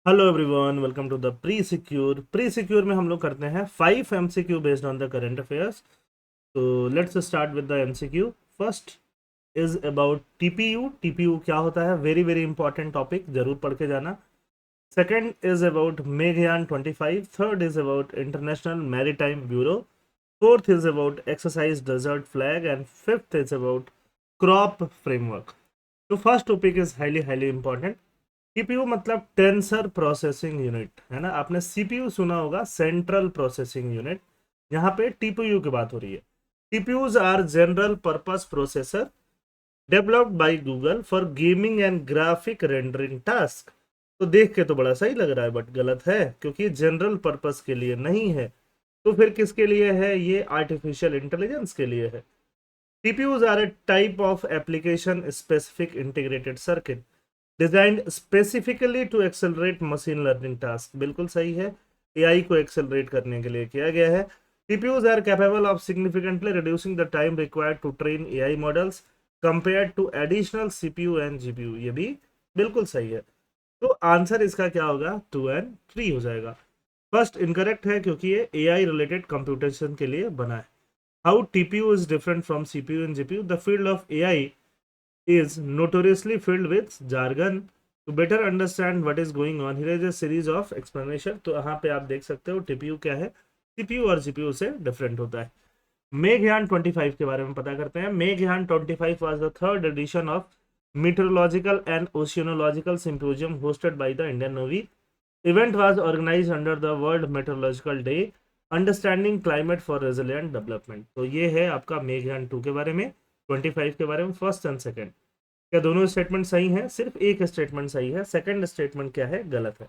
Hello everyone, welcome to the pre secure में हम लोग करते हैं 5 MCQ based on the current affairs. तो let's start with the MCQ. First is about TPU. TPU क्या होता है? वेरी वेरी इंपॉर्टेंट टॉपिक, जरूर पढ़ के जाना। सेकंड इज अबाउट मेघयान 25। Third is about international maritime bureau. Fourth is about exercise desert flag and fifth is about crop framework. तो first topic is highly highly important. CPU मतलब tensor processing unit, है ना। आपने CPU सुना होगा, central processing unit. यहाँ पे TPU की बात हो रही है। TPUs are general purpose processor developed by Google for gaming and graphic rendering task. तो देख के तो बड़ा सही लग रहा है, बट गलत है, क्योंकि जनरल पर्पस के लिए नहीं है। तो फिर किसके लिए है? ये आर्टिफिशियल इंटेलिजेंस के लिए है। TPUs are a type of application specific integrated circuit designed specifically to accelerate machine learning task. बिल्कुल सही है, एआई को एक्सेलरेट करने के लिए किया गया है। TPUs are capable of significantly reducing the time required to train AI models compared to additional CPU and GPU. ये भी बिल्कुल सही है। तो आंसर इसका क्या होगा? 2 एंड 3 हो जाएगा। फर्स्ट इनकरेक्ट है, क्योंकि ये एआई रिलेटेड कंप्यूटेशन के लिए बना है। How TPU is different from CPU and GPU? The field of AI is notoriously filled with jargon. To better understand what is going on, here is a series of explanation. तो यहाँ पे आप देख सकते हो टीपीयू क्या है, CPU और जीपीयू से डिफरेंट होता है। मेघयान 25 के बारे में पता करते हैं। मेघयान 25 was the third edition of meteorological and oceanological symposium hosted by the Indian Navy. Event was organized under the World Meteorological Day, Understanding Climate for Resilient Development. तो ये है आपका मेघयान 2 के बारे में, 25 के बारे में, फर्स्ट एंड सेकंड। क्या दोनों स्टेटमेंट सही हैं? सिर्फ एक स्टेटमेंट सही है, सेकंड स्टेटमेंट क्या है? गलत है।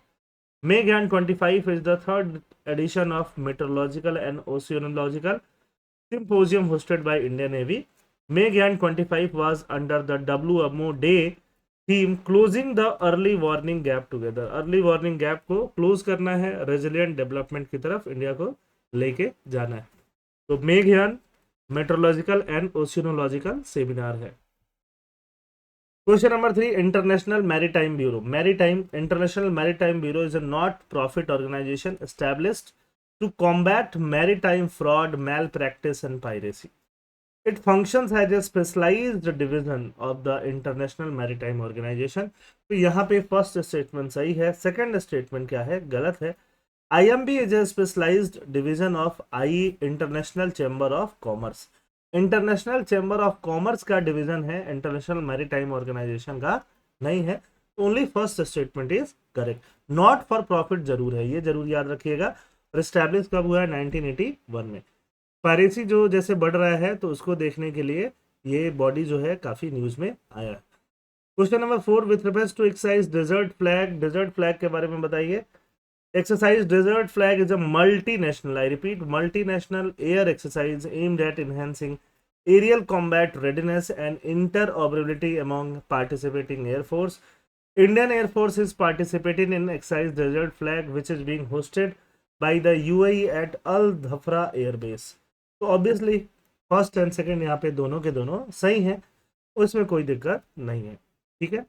मेघयान 25 is the third edition of metrological and oceanological symposium hosted by Indian navy. मेघयान 25 was under the WMO day theme closing the early warning gap together. Early warning gap को close करना है, resilient development की तरफ India को लेके जाना है। तो मेघयान मेट्रोलॉजिकल एंड ओशियोनोलॉजिकल सेमिनार है। Question number 3, international maritime bureau. Maritime international maritime bureau is a not profit organisation established to combat maritime fraud, malpractice and piracy. It functions as a specialised division of the international maritime organisation. तो यहाँ पे first statement सही है, second statement क्या है? गलत है। IMB is a specialized division of I international chamber of commerce. International chamber of commerce का डिवीजन है, इंटरनेशनल मैरीटाइम ऑर्गेनाइजेशन का नहीं है। Only first statement is correct. Not for profit जरूर है, ये जरूर याद रखिएगा। और स्टैब्लिश कब हुआ है? 1981 में। पायरेसी जो जैसे बढ़ रहा है, तो उसको देखने के लिए ये बॉडी जो है काफी न्यूज में आया है। Question number 4, with reference to exercise desert flag. Desert flag के बारे में बताइए। Exercise Desert Flag is a multinational, I repeat, multinational air exercise aimed at enhancing aerial combat readiness and interoperability among participating air force. Indian Air Force is participating in Exercise Desert Flag, which is being hosted by the UAE at Al Dhafra Air Base. तो obviously first and second यहाँ पे दोनों के दोनों सही हैं, उसमें कोई दिक्कत नहीं है। ठीक है।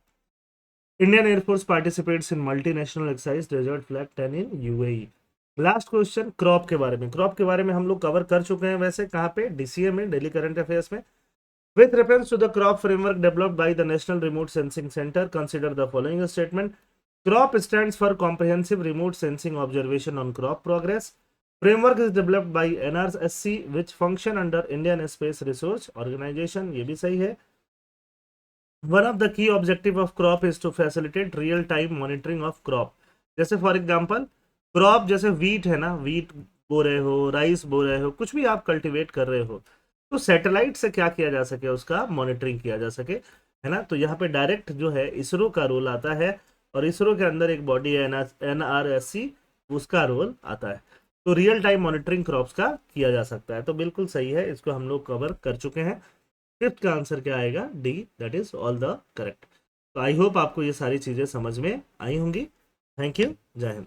Indian Air Force participates in multinational exercise Desert Flag 10 in UAE. Last question crop के बारे में। क्रॉप के बारे में हम लोग कवर कर चुके हैं, वैसे कहाँ पे? DCA में, डेली करंट अफेयर्स में। With reference to the crop framework developed by the National Remote Sensing Center, consider the following statement. CROP stands for Comprehensive Remote Sensing Observation on Crop Progress. Framework is developed by NRSC, which function under Indian Space Research Organization. ये भी सही है। One of the key objective of crop is to facilitate real time monitoring of crop. जैसे for example crop, जैसे wheat है ना, wheat बो रहे हो, राइस बो रहे हो, कुछ भी आप कल्टीवेट कर रहे हो, तो सैटेलाइट से क्या किया जा सके? उसका मॉनिटरिंग किया जा सके, है ना। तो यहाँ पे डायरेक्ट जो है इसरो का रोल आता है, और इसरो के अंदर एक बॉडी है NRSC, उसका रोल आता है। तो रियल टाइम मॉनिटरिंग क्रॉप्स का किया जा सकता है। तो बिल्कुल सही है, इसको हम लोग कवर कर चुके हैं। फिफ्थ का आंसर क्या आएगा? D, that is all the correct. तो आई होप आपको ये सारी चीजें समझ में आई होंगी। थैंक यू, जय हिंद।